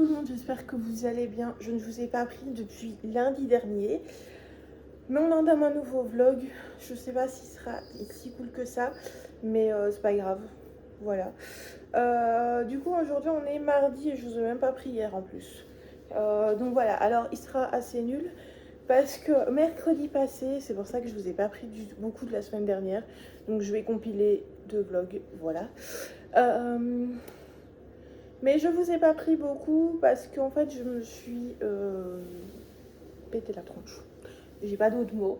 tout le monde, j'espère que vous allez bien. Je ne vous ai pas pris depuis lundi dernier, mais on entame un nouveau vlog. Je sais pas s'il sera si cool que ça, mais c'est pas grave. Voilà. Du coup, aujourd'hui on est mardi et je vous ai même pas pris hier en plus. Donc voilà, alors il sera assez nul parce que mercredi passé, c'est pour ça que je vous ai pas pris beaucoup de la semaine dernière. Donc je vais compiler 2 vlogs, voilà. Mais je vous ai pas pris beaucoup parce qu'en fait je me suis pété la tronche. J'ai pas d'autres mots.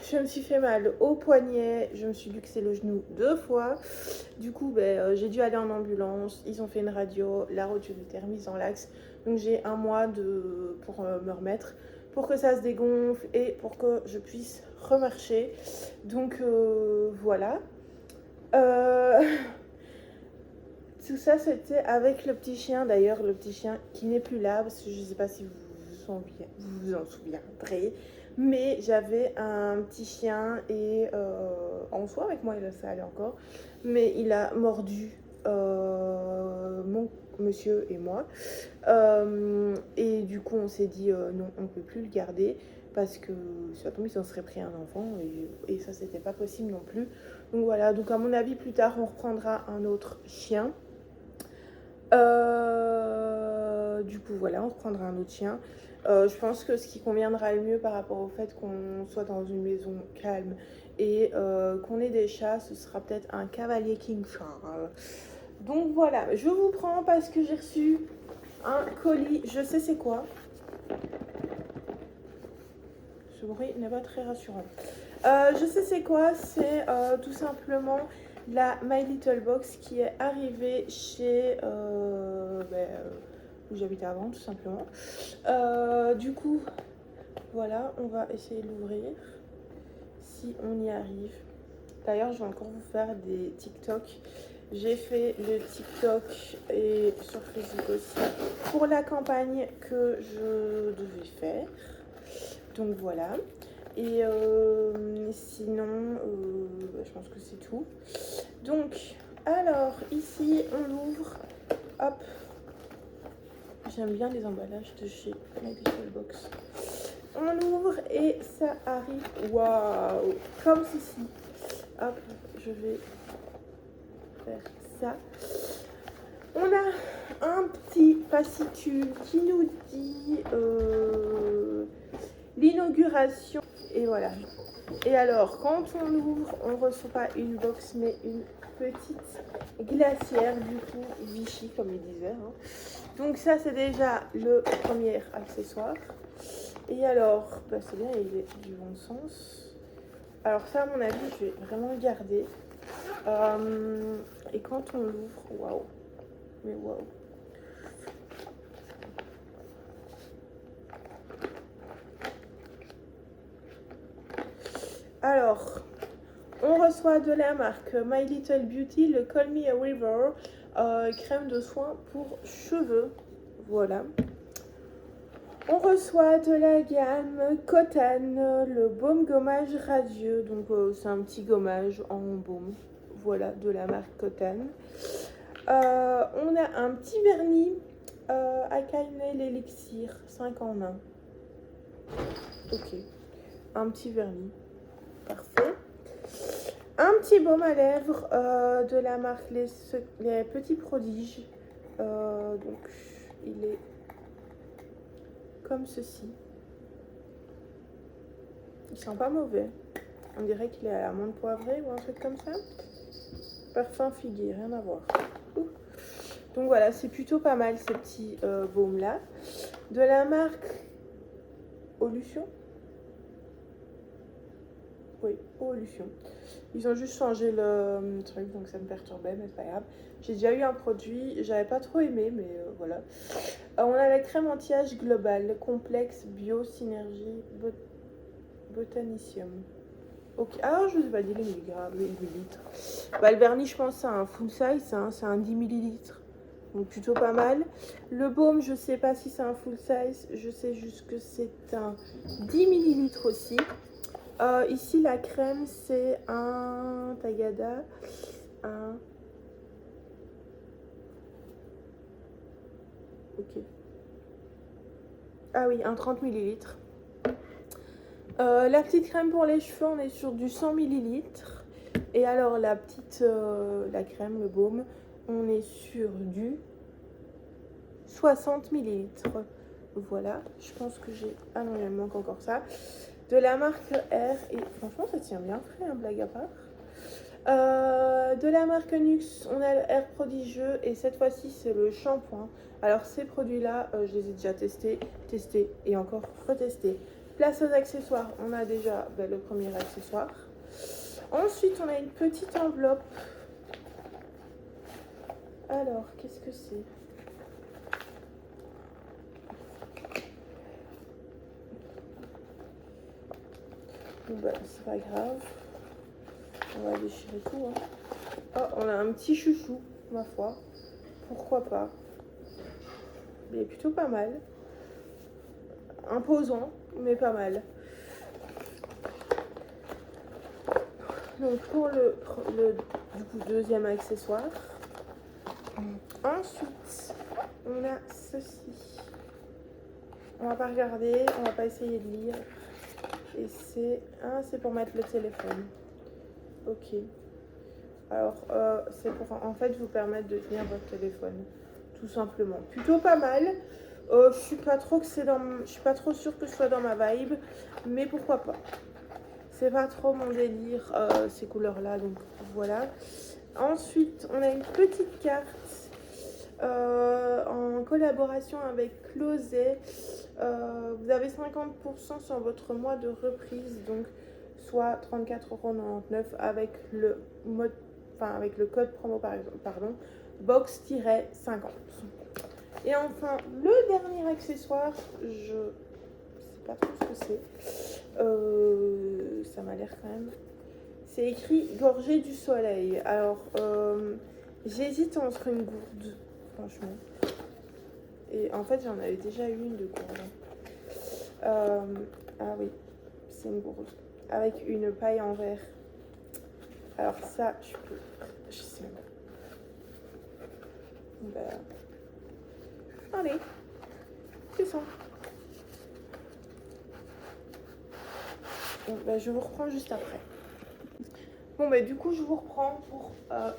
Je me suis fait mal au poignet, je me suis luxé le genou 2 fois. Du coup, j'ai dû aller en ambulance. Ils ont fait une radio, la rotule était remise en l'axe. Donc j'ai un mois pour me remettre, pour que ça se dégonfle et pour que je puisse remarcher. Donc voilà. Tout ça c'était avec le petit chien, d'ailleurs le petit chien qui n'est plus là parce que je ne sais pas si vous vous en souviendrez, mais j'avais un petit chien et en soi avec moi ça allait encore, mais il a mordu mon monsieur et moi, et du coup on s'est dit non, on ne peut plus le garder parce que si ça tombe il s'en serait pris un enfant et ça c'était pas possible non plus. Donc voilà, donc à mon avis plus tard on reprendra un autre chien. Du coup voilà, on reprendra un autre chien. Je pense que ce qui conviendra le mieux par rapport au fait qu'on soit dans une maison calme et qu'on ait des chats, ce sera peut-être un cavalier King Charles. Donc voilà, je vous prends parce que j'ai reçu un colis, je sais c'est quoi. Ce bruit n'est pas très rassurant. Je sais c'est quoi, c'est tout simplement la My Little Box qui est arrivée chez où j'habitais avant, tout simplement. Du coup, voilà, on va essayer de l'ouvrir si on y arrive. D'ailleurs, je vais encore vous faire des TikTok. J'ai fait le TikTok et sur Facebook aussi pour la campagne que je devais faire. Donc voilà. Et sinon, je pense que c'est tout. Donc, alors, ici, on l'ouvre. Hop. J'aime bien les emballages de chez My Little Box. On l'ouvre et ça arrive. Waouh! Comme ceci. Hop, je vais faire ça. On a un petit fascicule qui nous dit l'inauguration. Et voilà. Et alors, quand on l'ouvre, on ne reçoit pas une box, mais une petite glacière, du coup, Vichy, comme il disait. Hein. Donc ça, c'est déjà le premier accessoire. Et alors, c'est bien, il est du bon sens. Alors ça, à mon avis, je vais vraiment le garder. Et quand on l'ouvre, waouh. Mais waouh. Alors, on reçoit de la marque My Little Beauty le Call Me a River, crème de soin pour cheveux. Voilà. On reçoit de la gamme Cotton, le baume gommage radieux. Donc c'est un petit gommage en baume. Voilà, de la marque Cotton. On a un petit vernis Aka Nail Elixir 5 en 1. Ok. Un petit vernis. Parfait. Un petit baume à lèvres de la marque les Petits Prodiges. Donc il est comme ceci. Il sent pas mauvais. On dirait qu'il est à l'amande poivrée ou un truc comme ça. Parfum figuier, rien à voir. Donc voilà, c'est plutôt pas mal ces petits baumes là. De la marque Olution. Oui, Olution. Ils ont juste changé le truc, donc ça me perturbait, mais c'est pas grave. J'ai déjà eu un produit, j'avais pas trop aimé, mais voilà. On a la crème anti-âge globale, complexe, bio, synergie, botanicium. Ok, alors je vous ai pas dit les milligrammes, les millilitres. Le vernis, je pense, c'est un full size, hein, c'est un 10 millilitres. Donc plutôt pas mal. Le baume, je sais pas si c'est un full size, je sais juste que c'est un 10 millilitres aussi. Ici, la crème, c'est un Tagada, un Ok. Ah oui, un 30 ml. La petite crème pour les cheveux, on est sur du 100 ml. Et alors la petite, la crème, le baume, on est sur du 60 ml. Voilà, je pense que j'ai... Ah non, il me manque encore ça. De la marque R, et franchement ça tient bien frais, hein, blague à part. De la marque Nux, on a le R prodigieux et cette fois-ci c'est le shampoing. Alors ces produits-là, je les ai déjà testés et encore retestés. Place aux accessoires, on a déjà le premier accessoire. Ensuite, on a une petite enveloppe. Alors, qu'est-ce que c'est? Bon, bah, c'est pas grave. On va déchirer tout. Hein. Oh, on a un petit chouchou, ma foi. Pourquoi pas? Il est plutôt pas mal. Imposant, mais pas mal. Donc pour le du coup, deuxième accessoire. Ensuite, on a ceci. On va pas regarder, on va pas essayer de lire. Et c'est pour mettre le téléphone. Ok. Alors, c'est pour en fait vous permettre de tenir votre téléphone, tout simplement. Plutôt pas mal. Je suis pas trop sûre que ce soit dans ma vibe, mais pourquoi pas. C'est pas trop mon délire ces couleurs-là, donc voilà. Ensuite, on a une petite carte en collaboration avec Closet. Vous avez 50% sur votre mois de reprise, donc soit 34,99 € avec le mode, avec le code promo pardon, box-50. Et enfin, le dernier accessoire, je sais pas trop ce que c'est. Ça m'a l'air quand même. C'est écrit gorgée du soleil. Alors, j'hésite entre une gourde, franchement. Et en fait, j'en avais déjà eu une de gourde. Ah oui, c'est une gourde. Avec une paille en verre. Alors ça, je sais même. Allez, c'est ça. Bon, je vous reprends juste après. Bon, du coup, je vous reprends pour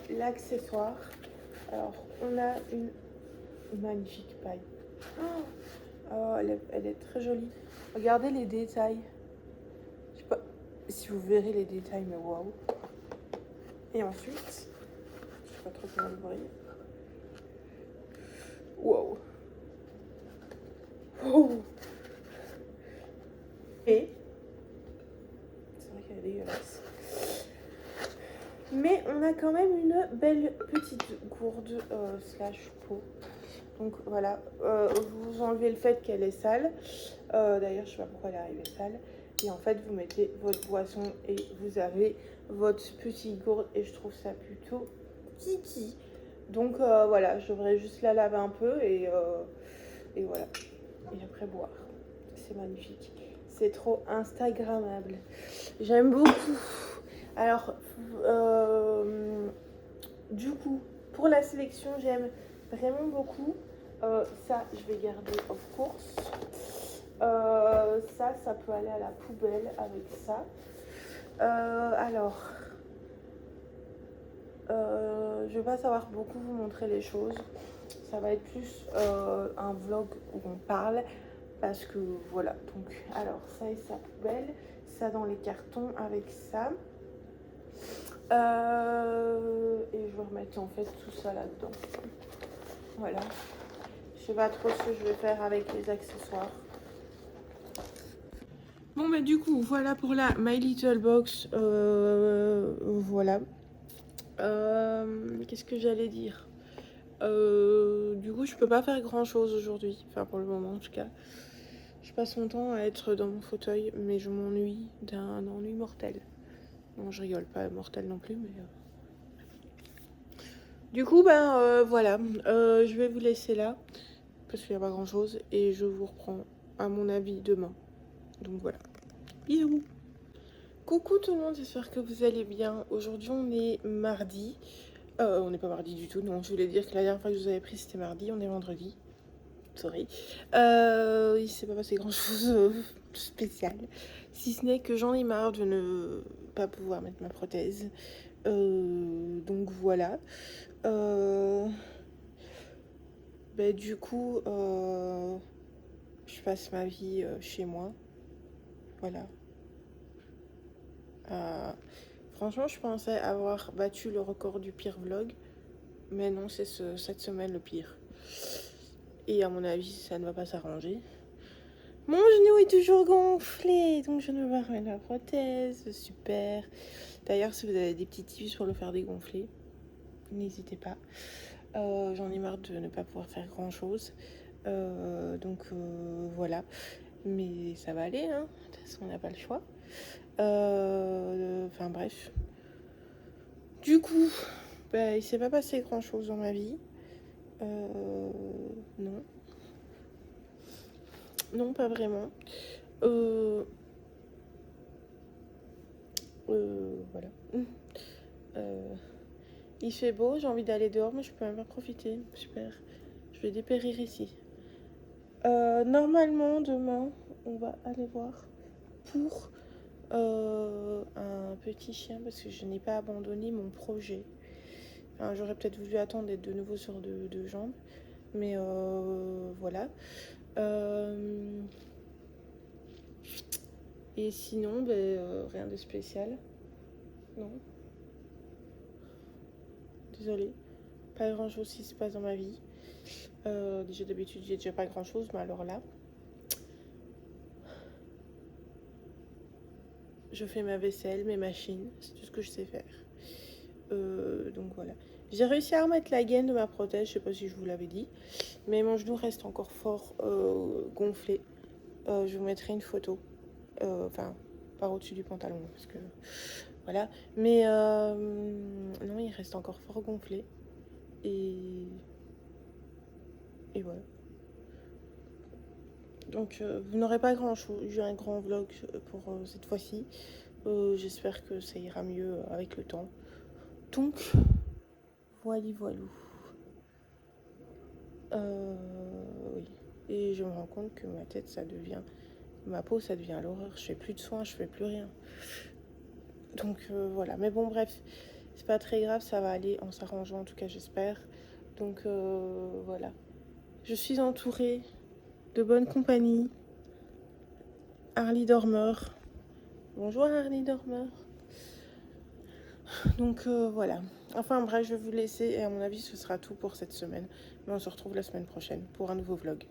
l'accessoire. Alors, on a une magnifique paille. Oh, elle est très jolie. Regardez les détails. Je sais pas si vous verrez les détails, mais waouh. Et ensuite, je sais pas trop comment l'ouvrir. Waouh. Wow. Et c'est vrai qu'elle est dégueulasse. Mais on a quand même une belle petite gourde slash pot. Donc voilà, vous enlevez le fait qu'elle est sale. D'ailleurs, je sais pas pourquoi elle est arrivée sale. Et en fait, vous mettez votre boisson et vous avez votre petite gourde. Et je trouve ça plutôt kiki. Donc voilà, je devrais juste la laver un peu et voilà. Et après boire. C'est magnifique. C'est trop instagrammable. J'aime beaucoup. Alors, du coup, pour la sélection, j'aime vraiment beaucoup. Ça, je vais garder of course. Ça peut aller à la poubelle avec ça. Alors, je vais pas savoir beaucoup vous montrer les choses. Ça va être plus un vlog où on parle. Parce que voilà, donc, alors ça et sa poubelle. Ça dans les cartons avec ça. Et je vais remettre en fait tout ça là-dedans. Voilà. Je sais pas trop ce que je vais faire avec les accessoires. Bon du coup voilà pour la My Little Box. Voilà. Qu'est-ce que j'allais dire? Du coup je peux pas faire grand chose aujourd'hui. Enfin pour le moment en tout cas. Je passe mon temps à être dans mon fauteuil, mais je m'ennuie d'un ennui mortel. Non, je rigole, pas mortel non plus, mais... Du coup, voilà. Je vais vous laisser là, parce qu'il n'y a pas grand-chose, et je vous reprends, à mon avis, demain. Donc voilà. Bisous. Coucou tout le monde, j'espère que vous allez bien. Aujourd'hui, on est mardi. On n'est pas mardi du tout, non. Je voulais dire que la dernière fois que je vous avais pris, c'était mardi. On est vendredi. sorry. Il s'est pas passé grand chose de spécial. Si ce n'est que j'en ai marre de ne pas pouvoir mettre ma prothèse. Donc voilà. Du coup, je passe ma vie chez moi. Voilà. Franchement, je pensais avoir battu le record du pire vlog. Mais non, c'est cette semaine le pire. Et à mon avis, ça ne va pas s'arranger. Mon genou est toujours gonflé, donc je ne vais pas remettre la prothèse. Super. D'ailleurs, si vous avez des petits tips pour le faire dégonfler, n'hésitez pas. J'en ai marre de ne pas pouvoir faire grand chose. Donc voilà. Mais ça va aller, hein. De toute façon, on n'a pas le choix. Enfin bref. Du coup, il s'est pas passé grand chose dans ma vie. Non. Non, pas vraiment. Voilà. Il fait beau, j'ai envie d'aller dehors, mais je peux même pas profiter. Super. Je vais dépérir ici. Normalement, demain, on va aller voir pour un petit chien parce que je n'ai pas abandonné mon projet. Enfin, j'aurais peut-être voulu attendre d'être de nouveau sur deux jambes, mais voilà. Et sinon, rien de spécial. Non. Désolée. Pas grand chose qui se passe dans ma vie. Déjà d'habitude, j'ai déjà pas grand chose, mais alors là. Je fais ma vaisselle, mes machines, c'est tout ce que je sais faire. Donc voilà. J'ai réussi à remettre la gaine de ma prothèse, je sais pas si je vous l'avais dit. Mais mon genou reste encore fort gonflé. Je vous mettrai une photo. Enfin, par au-dessus du pantalon, parce que voilà. Mais non, il reste encore fort gonflé. Et voilà. Donc vous n'aurez pas grand chose, j'ai un grand vlog pour cette fois-ci. J'espère que ça ira mieux avec le temps. Donc, voilou. Oui. Et je me rends compte que ma tête, ma peau, ça devient l'horreur. Je fais plus de soins, je fais plus rien. Donc voilà. Mais bon, bref, c'est pas très grave, ça va aller en s'arrangeant, en tout cas, j'espère. Donc voilà. Je suis entourée de bonne compagnie. Harley Dormer. Bonjour Harley Dormer. Donc voilà. Enfin bref, je vais vous laisser et à mon avis ce sera tout pour cette semaine. Mais on se retrouve la semaine prochaine pour un nouveau vlog.